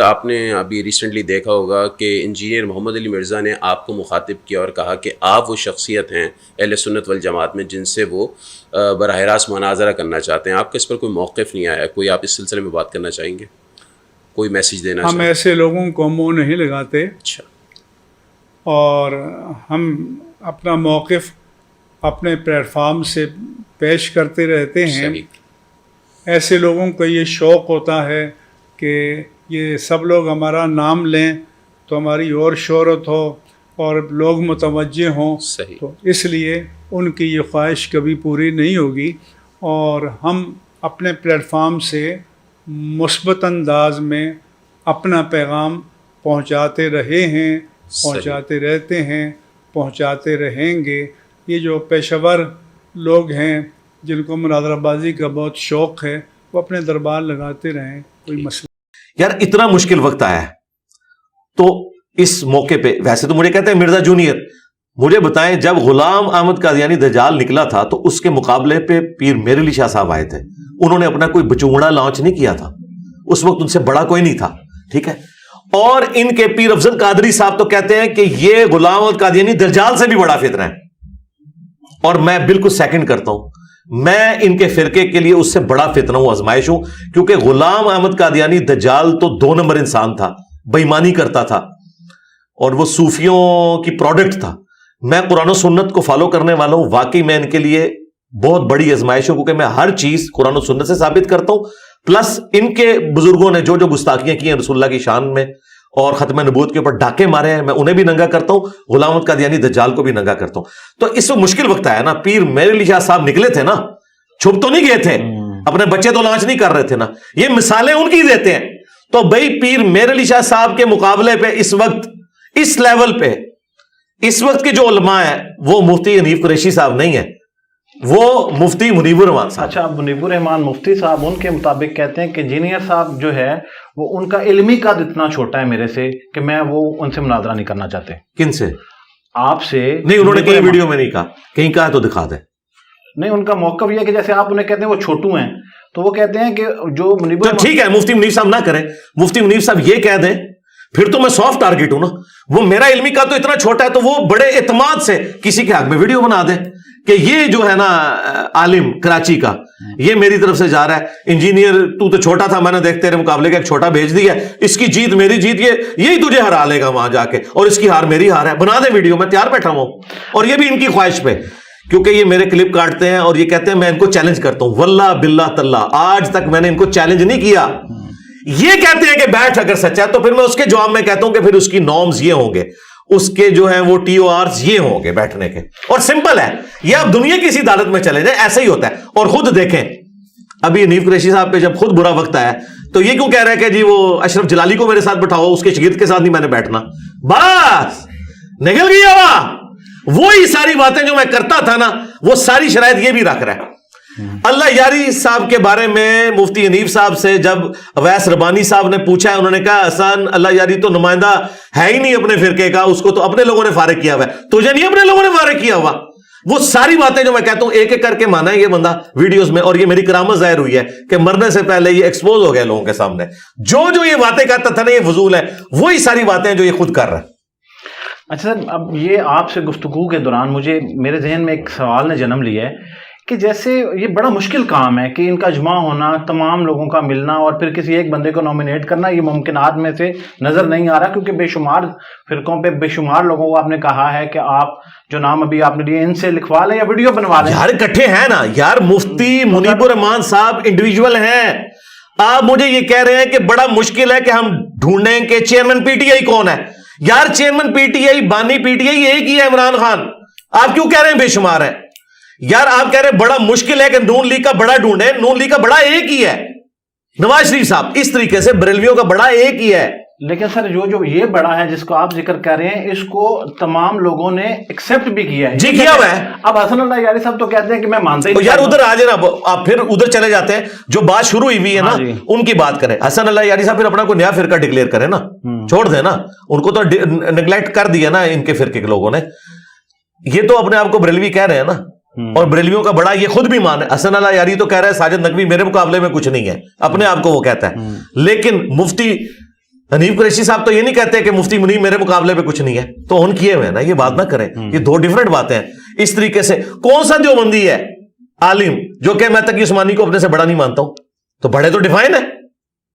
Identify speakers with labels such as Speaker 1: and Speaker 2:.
Speaker 1: آپ نے ابھی ریسنٹلی دیکھا ہوگا کہ انجینئر محمد علی مرزا نے آپ کو مخاطب کیا اور کہا کہ آپ وہ شخصیت ہیں اہل سنت والجماعت میں جن سے وہ براہ راست مناظرہ کرنا چاہتے ہیں. آپ کا اس پر کوئی موقف نہیں آیا؟ کوئی آپ اس سلسلے میں بات کرنا چاہیں گے؟ کوئی میسیج دینا چاہیں؟
Speaker 2: ہم ایسے لوگوں کو منہ نہیں لگاتے.
Speaker 1: اچھا.
Speaker 2: اور ہم اپنا موقف اپنے پلیٹ فارم سے پیش کرتے رہتے ہیں.
Speaker 1: صحیح.
Speaker 2: ایسے لوگوں کو یہ شوق ہوتا ہے کہ یہ سب لوگ ہمارا نام لیں تو ہماری اور شہرت ہو اور لوگ متوجہ ہوں.
Speaker 1: صحیح.
Speaker 2: تو اس لیے ان کی یہ خواہش کبھی پوری نہیں ہوگی. اور ہم اپنے پلیٹ فارم سے مثبت انداز میں اپنا پیغام پہنچاتے رہے ہیں، پہنچاتے رہتے ہیں، پہنچاتے رہیں گے. یہ جو پیشہ ور لوگ ہیں جن کو مناظرہ بازی کا بہت شوق ہے وہ اپنے دربار لگاتے رہیں، کوئی مسئلہ.
Speaker 3: یار اتنا مشکل وقت آیا ہے تو اس موقع پہ ویسے تو مجھے کہتے ہیں مرزا جونیئر، مجھے بتائیں جب غلام احمد قادیانی دجال نکلا تھا تو اس کے مقابلے پہ پیر میر علی شاہ صاحب آئے تھے. انہوں نے اپنا کوئی بچونگڑا لانچ نہیں کیا تھا، اس وقت ان سے بڑا کوئی نہیں تھا. ٹھیک ہے. اور ان کے پیر افضل قادری صاحب تو کہتے ہیں کہ یہ غلام احمد قادیانی دجال سے بھی بڑا فتنہ ہے. اور میں بالکل سیکنڈ کرتا ہوں، میں ان کے فرقے کے لیے اس سے بڑا فتنہ ہوں، آزمائش ہوں. کیونکہ غلام احمد قادیانی دجال تو 2 نمبر انسان تھا، بےایمانی کرتا تھا اور وہ صوفیوں کی پروڈکٹ تھا. میں قرآن و سنت کو فالو کرنے والا ہوں، واقعی میں ان کے لیے بہت بڑی آزمائش ہوں کیونکہ میں ہر چیز قرآن و سنت سے ثابت کرتا ہوں. پلس ان کے بزرگوں نے جو جو گستاخیاں کی ہیں رسول اللہ کی شان میں اور ختم نبوت کے اوپر ڈاکے مارے ہیں، میں انہیں بھی ننگا کرتا ہوں، غلام احمد قادیانی دجال کو بھی ننگا کرتا ہوں. تو اس وقت مشکل وقت آیا نا. پیر میر علی شاہ صاحب نکلے تھے نا، چھپ تو نہیں گئے تھے، اپنے بچے تو لانچ نہیں کر رہے تھے نا. یہ مثالیں ان کی دیتے ہیں. تو بھائی پیر میر علی شاہ صاحب کے مقابلے پہ اس وقت اس لیول پہ اس وقت کے جو علماء ہیں وہ مفتی حنیف قریشی صاحب نہیں ہیں، وہ مفتی منیب الرحمان صاحب.
Speaker 4: اچھا، منیب الرحمان مفتی صاحب ان کے مطابق کہتے ہیں کہ انجینئر صاحب جو ہے وہ ان کا علمی قد اتنا چھوٹا ہے میرے سے کہ میں وہ ان سے مناظرہ نہیں کرنا چاہتے.
Speaker 3: کن سے؟
Speaker 4: آپ سے
Speaker 3: نہیں، انہوں نے کہیں ویڈیو میں نہیں کہا، کہیں کہا تو دکھا دیں.
Speaker 4: نہیں، ان کا موقف یہ ہے کہ جیسے آپ انہیں کہتے ہیں وہ چھوٹو ہیں تو وہ کہتے ہیں کہ جو منیب
Speaker 3: تو ٹھیک ہے، مفتی منیب صاحب نہ کریں، مفتی منیب صاحب یہ کہہ دیں، پھر تو میں سافٹ ٹارگٹ ہوں نا. وہ میرا علمی کا تو اتنا چھوٹا ہے تو وہ بڑے اعتماد سے کسی کے حق میں ویڈیو بنا دیں کہ یہ جو ہے نا عالم کراچی کا یہ میری طرف سے جا رہا ہے، انجینئر تو چھوٹا تھا، میں نے دیکھ تیرے مقابلے کا ایک چھوٹا بھیج دیا، اس کی جیت میری جیت، یہی تجھے ہرا لے گا وہاں جا کے، اور اس کی ہار میری ہار ہے. بنا دیں ویڈیو، میں تیار بیٹھا ہوں. اور یہ بھی ان کی خواہش پہ، کیونکہ یہ میرے کلپ کاٹتے ہیں اور یہ کہتے ہیں میں ان کو چیلنج کرتا ہوں. واللہ باللہ تاللہ آج تک میں نے ان کو چیلنج نہیں کیا. یہ کہتے ہیں کہ بیٹھ اگر سچا ہے تو پھر میں اس کے جواب میں کہتا ہوں کہ پھر اس کی نارمز یہ ہوں گے، اس کے جو ہیں وہ ٹی او آرز یہ ہوں گے بیٹھنے کے. اور سمپل ہے یہ، آپ دنیا کی کسی عدالت میں چلے جائیں ایسا ہی ہوتا ہے. اور خود دیکھیں ابھی حنیف قریشی صاحب پہ جب خود برا وقت آیا تو یہ کیوں کہہ رہے ہیں کہ جی وہ اشرف جلالی کو میرے ساتھ بٹھاؤ، اس کے شاگرد کے ساتھ نہیں میں نے بیٹھنا. بس نکل گیا وہی ساری باتیں جو میں کرتا تھا نا، وہ ساری شرائط یہ بھی رکھ رہا ہے. اللہ یاری صاحب کے بارے میں مفتی حنیف صاحب سے جب اویس ربانی صاحب نے پوچھا ہے، انہوں نے کہا حسن اللہ یاری تو نمائندہ ہے ہی نہیں اپنے فرقے کا، اس کو تو اپنے لوگوں نے فارغ کیا ہوا ہے، تجھے نہیں اپنے لوگوں نے فارغ کیا ہوا. وہ ساری باتیں جو میں کہتا ہوں ایک ایک کر کے مانا ہے یہ بندہ ویڈیوز میں، اور یہ میری کرامت ظاہر ہوئی ہے کہ مرنے سے پہلے یہ ایکسپوز ہو گیا لوگوں کے سامنے. جو جو یہ باتیں کہتا تھا نا یہ فضول ہے، وہی ساری باتیں جو یہ خود کر رہا ہے.
Speaker 4: اچھا سر، اب یہ آپ سے گفتگو کے دوران مجھے میرے ذہن میں ایک سوال نے جنم لیا ہے کہ جیسے یہ بڑا مشکل کام ہے کہ ان کا اجماع ہونا، تمام لوگوں کا ملنا اور پھر کسی ایک بندے کو نامینیٹ کرنا، یہ ممکنات میں سے نظر نہیں آ رہا، کیونکہ بے شمار فرقوں پہ بے شمار لوگوں کو آپ نے کہا ہے کہ آپ جو نام ابھی آپ نے لیے ان سے لکھوا لیں یا ویڈیو بنوا لیں.
Speaker 3: یار اکٹھے ہیں نا یار، مفتی منیب الرحمان صاحب انڈیویجول ہیں. آپ مجھے یہ کہہ رہے ہیں کہ بڑا مشکل ہے کہ ہم ڈھونڈیں کہ چیئرمین پی ٹی آئی کون ہے. یار چیئرمین پی ٹی آئی، بانی پی ٹی آئی ایک ہی ہے، عمران خان. آپ کیوں کہہ رہے ہیں بے شمار ہے؟ یار آپ کہہ رہے ہیں بڑا مشکل ہے کہ نون لیگ کا بڑا ڈھونڈیں، نون لیگ کا بڑا ایک ہی ہے نواز شریف صاحب. اس طریقے سے بریلویوں کا بڑا ایک ہی ہے.
Speaker 4: لیکن سر جو یہ بڑا ہے جس کو آپ ذکر کر رہے ہیں، اس کو تمام لوگوں نے ایکسپٹ بھی کیا ہے.
Speaker 3: جی کیا ہوا ہے.
Speaker 4: اب حسن اللہ یاری صاحب تو کہتے ہیں کہ میں مانتا ہی نہیں.
Speaker 3: یار ادھر آ جائے نا، آپ پھر ادھر چلے جاتے ہیں. جو بات شروع ہوئی ہوئی ہے نا ان کی بات کریں. حسن اللہ یاری صاحب پھر اپنا کوئی نیا فرقہ ڈکلیئر کریں نا، چھوڑ دیں نا. ان کو تو نیگلیکٹ کر دیا نا ان کے فرقے کے لوگوں نے. یہ تو اپنے آپ کو بریلوی کہہ رہے ہیں نا، اور بریلویوں کا بڑا یہ خود بھی مان ہے. حسن اللہ یاری تو کہہ رہا ہے ساجد نقوی میرے مقابلے میں کچھ نہیں ہے، اپنے آپ کو وہ کہتا ہے. لیکن مفتی حنیف قریشی صاحب تو یہ نہیں کہتے کہ مفتی منیر میرے مقابلے میں کچھ نہیں ہے، تو ان کیے ہوئے نا، یہ بات نہ کریں، یہ دو ڈیفرنٹ باتیں ہیں۔ اس طریقے سے کون سا دیوبندی ہے عالم جو کہ میں تقی عثمانی کو اپنے سے بڑا نہیں مانتا ہوں؟ تو بڑے تو ڈیفائن ہے۔